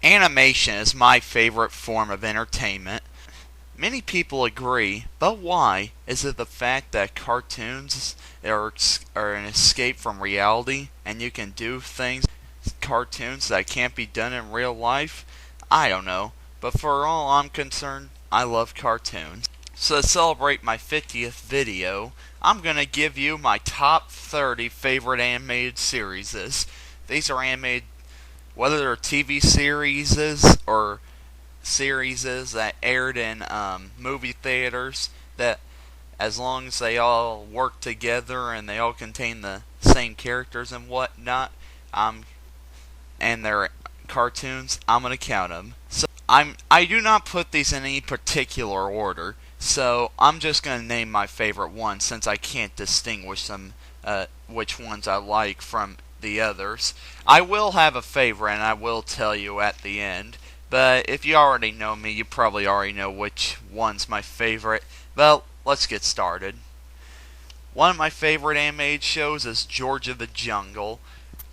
Animation is my favorite form of entertainment. Many people agree, but why? Is it the fact that cartoons are an escape from reality and you can do things cartoons that can't be done in real life? I don't know, but for all I'm concerned, I love cartoons. So to celebrate my 50th video, I'm going to give you my top 30 favorite animated series. These are animated, whether they're TV series or series that aired in movie theaters, that as long as they all work together and they all contain the same characters and whatnot, and they're cartoons, I'm gonna count them. So I do not put these in any particular order. So I'm just gonna name my favorite ones since I can't distinguish them, which ones I like from the others. I will have a favorite, and I will tell you at the end. But if you already know me, you probably already know which one's my favorite. Well, let's get started. One of my favorite animated shows is George of the Jungle.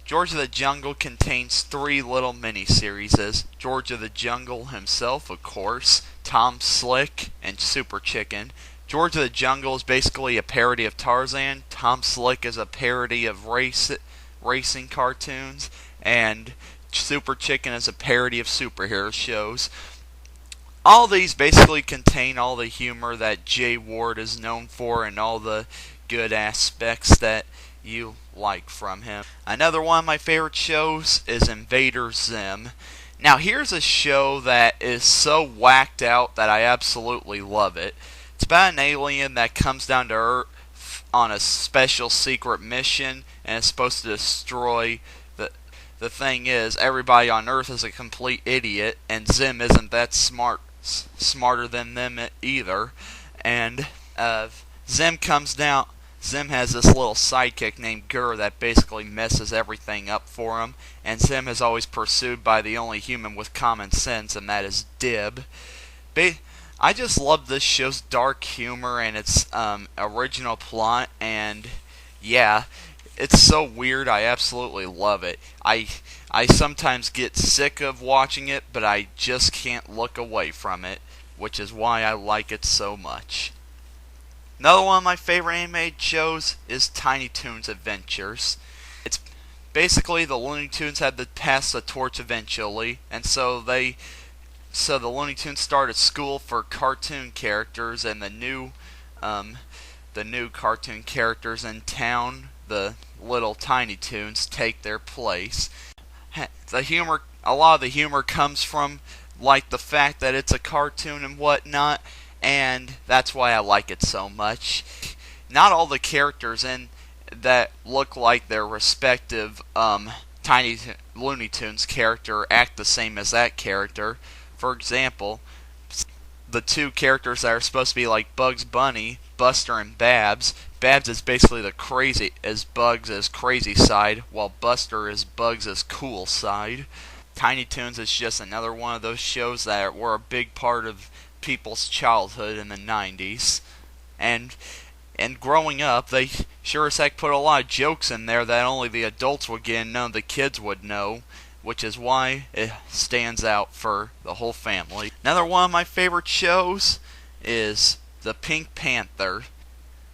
George of the Jungle contains three little miniseries. George of the Jungle himself, of course, Tom Slick, and Super Chicken. George of the Jungle is basically a parody of Tarzan. Tom Slick is a parody of racing cartoons. And Super Chicken is a parody of superhero shows. All these basically contain all the humor that Jay Ward is known for and all the good aspects that you like from him. Another one of my favorite shows is Invader Zim. Now here's a show that is so whacked out that I absolutely love it. It's about an alien that comes down to Earth on a special secret mission and is supposed to destroy the thing is, everybody on Earth is a complete idiot, and Zim isn't that smarter than them either. And Zim comes down. Zim has this little sidekick named Gur that basically messes everything up for him. And Zim is always pursued by the only human with common sense, and that is Dib. I just love this show's dark humor and its original plot, and yeah. It's so weird, I absolutely love it. I sometimes get sick of watching it, but I just can't look away from it, which is why I like it so much. Another one of my favorite animated shows is Tiny Toons Adventures. It's basically the Looney Tunes had to pass the torch eventually, and so the Looney Tunes started school for cartoon characters, and the new cartoon characters in town, the little Tiny Toons, take their place. A lot of the humor comes from like the fact that it's a cartoon and whatnot, and that's why I like it so much. Not all the characters in that look like their respective Tiny Looney Tunes character act the same as that character. For example, the two characters that are supposed to be like Bugs Bunny, Buster and Babs. Babs is basically Bugs' crazy side, while Buster is Bugs' cool side. Tiny Toons is just another one of those shows that were a big part of people's childhood in the 90s. And growing up, they sure as heck put a lot of jokes in there that only the adults would get and none of the kids would know, which is why it stands out for the whole family. Another one of my favorite shows is The Pink Panther.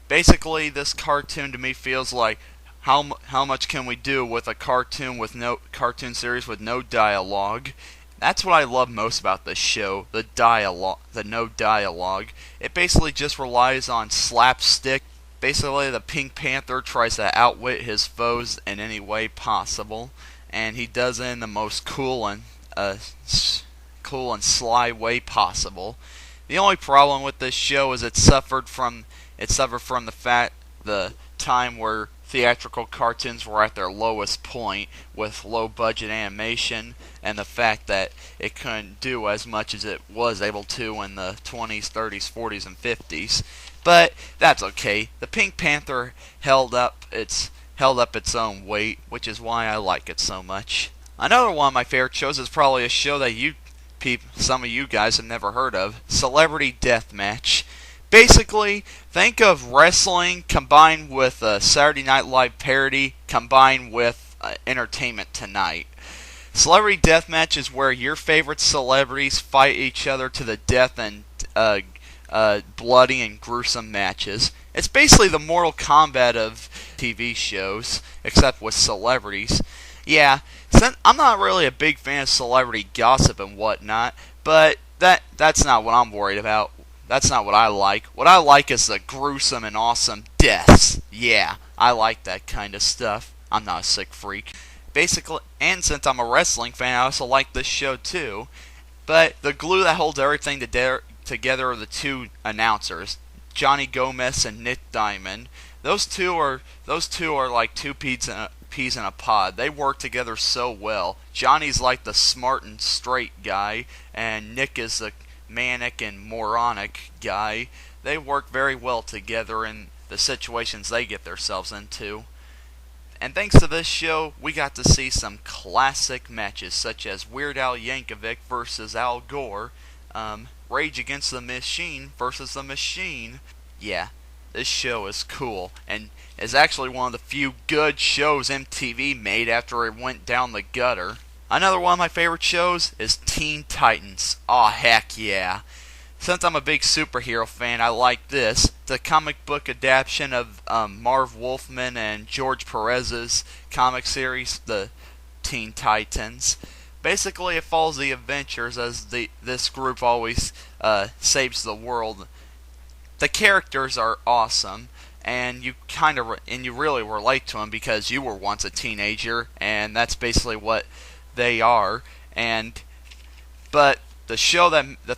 Basically, this cartoon to me feels like how much can we do with a cartoon series with no dialogue. That's what I love most about this show, the no dialogue. It basically just relies on slapstick. Basically, the Pink Panther tries to outwit his foes in any way possible, and he does it in the most cool and sly way possible. The only problem with this show is it suffered from the time where theatrical cartoons were at their lowest point with low budget animation, and the fact that it couldn't do as much as it was able to in the 20s, 30s, 40s, and 50s. But that's okay. The Pink Panther held up its own weight, which is why I like it so much. Another one of my favorite shows is probably a show that some of you guys have never heard of, Celebrity Deathmatch. Basically, think of wrestling combined with a Saturday Night Live parody combined with Entertainment Tonight. Celebrity deathmatch is where your favorite celebrities fight each other to the death in bloody and gruesome matches. It's basically the Mortal Kombat of TV shows, except with celebrities. Yeah, I'm not really a big fan of celebrity gossip and whatnot, but that's not what I'm worried about. That's not what I like. What I like is the gruesome and awesome deaths. Yeah, I like that kind of stuff. I'm not a sick freak. Basically, and since I'm a wrestling fan, I also like this show too. But the glue that holds everything together are the two announcers, Johnny Gomez and Nick Diamond. Those two are like two peas in a pod. They work together so well. Johnny's like the smart and straight guy, and Nick is the manic and moronic guy. They work very well together in the situations they get themselves into. And thanks to this show, we got to see some classic matches such as Weird Al Yankovic versus Al Gore, Rage Against the Machine versus the Machine. Yeah, this show is cool, and is actually one of the few good shows MTV made after it went down the gutter. Another one of my favorite shows is Teen Titans. Aw, heck yeah. Since I'm a big superhero fan, I like this. The comic book adaptation of Marv Wolfman and George Perez's comic series, the Teen Titans. Basically, it follows the adventures as this group always saves the world. The characters are awesome, and you really relate to them because you were once a teenager, and that's basically what they are. But the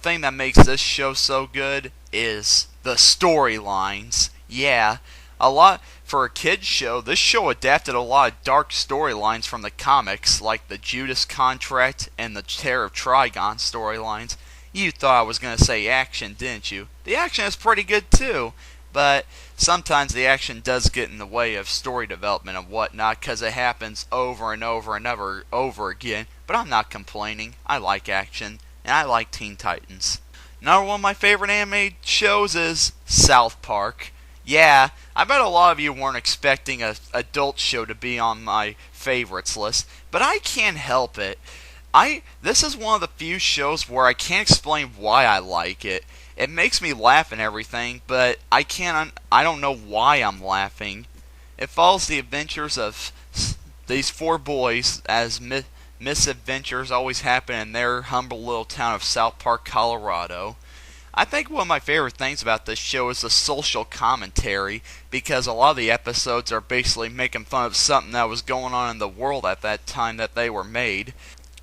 thing that makes this show so good is the storylines. Yeah, a lot for a kids show. This show adapted a lot of dark storylines from the comics, like the Judas Contract and the Terror of Trigon storylines. You thought I was going to say action, didn't you? The action is pretty good too, but sometimes the action does get in the way of story development and whatnot because it happens over and over and over again. But I'm not complaining. I like action, and I like Teen Titans. Another one of my favorite animated shows is South Park. Yeah, I bet a lot of you weren't expecting an adult show to be on my favorites list, but I can't help it. This is one of the few shows where I can't explain why I like it. It makes me laugh and everything, but I don't know why I'm laughing. It follows the adventures of these four boys as misadventures always happen in their humble little town of South Park, Colorado. I think one of my favorite things about this show is the social commentary, because a lot of the episodes are basically making fun of something that was going on in the world at that time that they were made.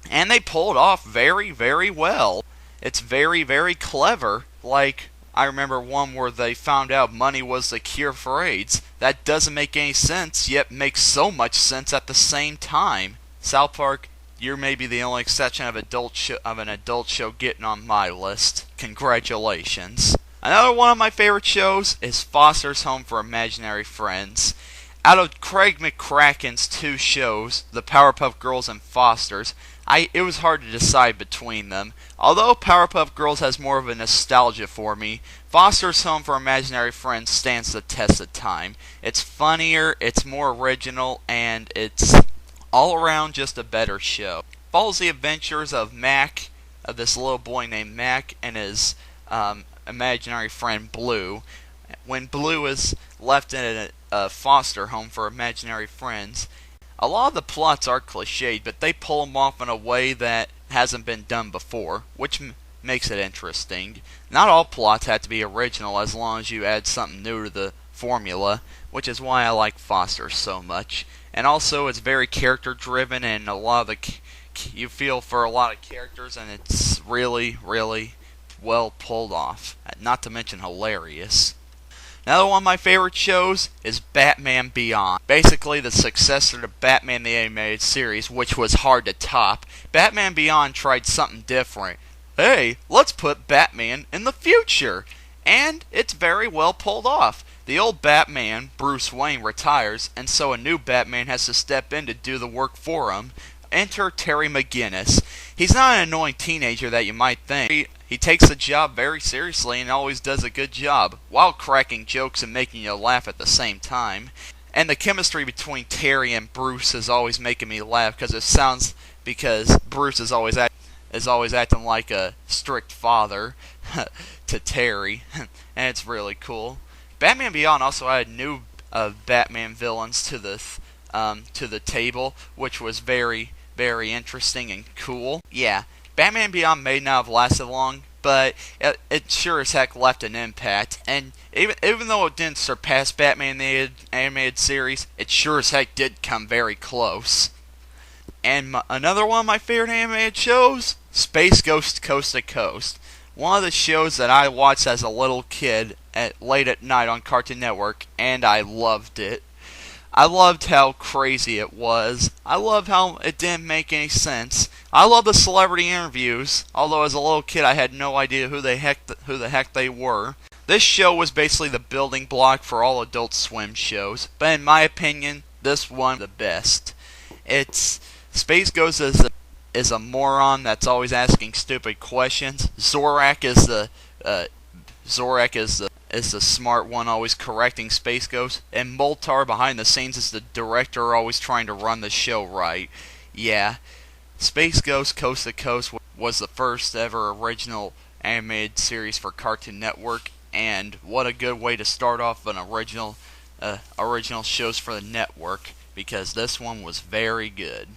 And they pull it off very, very well. It's very, very clever. Like, I remember one where they found out money was the cure for AIDS. That doesn't make any sense, yet makes so much sense at the same time. South Park, you're maybe the only exception of an adult show getting on my list. Congratulations. Another one of my favorite shows is Foster's Home for Imaginary Friends. Out of Craig McCracken's two shows, The Powerpuff Girls and Foster's, it was hard to decide between them. Although Powerpuff Girls has more of a nostalgia for me, Foster's Home for Imaginary Friends stands the test of time. It's funnier, it's more original, and it's all around just a better show. Follows the adventures of Mac, of this little boy named Mac, and his imaginary friend Blue. When Blue is left in a foster home for imaginary friends, a lot of the plots are cliched, but they pull them off in a way that hasn't been done before, which makes it interesting. Not all plots have to be original as long as you add something new to the formula, which is why I like Foster so much. And also, it's very character driven, and you feel for a lot of characters, and it's really, really well pulled off. Not to mention hilarious. Another one of my favorite shows is Batman Beyond. Basically the successor to Batman the Animated Series, which was hard to top. Batman Beyond tried something different. Hey, let's put Batman in the future! And it's very well pulled off. The old Batman, Bruce Wayne, retires, and so a new Batman has to step in to do the work for him. Enter Terry McGinnis. He's not an annoying teenager that you might think. He takes the job very seriously and always does a good job, while cracking jokes and making you laugh at the same time. And the chemistry between Terry and Bruce is always making me laugh because because Bruce is always acting like a strict father to Terry, and it's really cool. Batman Beyond also added new Batman villains to the table, which was very, very interesting and cool. Yeah, Batman Beyond may not have lasted long, but it sure as heck left an impact. And even though it didn't surpass Batman the Animated Series, it sure as heck did come very close. And another one of my favorite animated shows, Space Ghost Coast to Coast. One of the shows that I watched as a little kid late at night on Cartoon Network, and I loved it. I loved how crazy it was. I loved how it didn't make any sense. I love the celebrity interviews, although as a little kid I had no idea who the heck they were. This show was basically the building block for all Adult Swim shows, but in my opinion, this one the best. It's Space Ghost is a moron that's always asking stupid questions. Zorak is the smart one, always correcting Space Ghost, and Moltar behind the scenes is the director, always trying to run the show right. Yeah, Space Ghost Coast to Coast was the first ever original animated series for Cartoon Network, and what a good way to start off an original shows for the network, because this one was very good.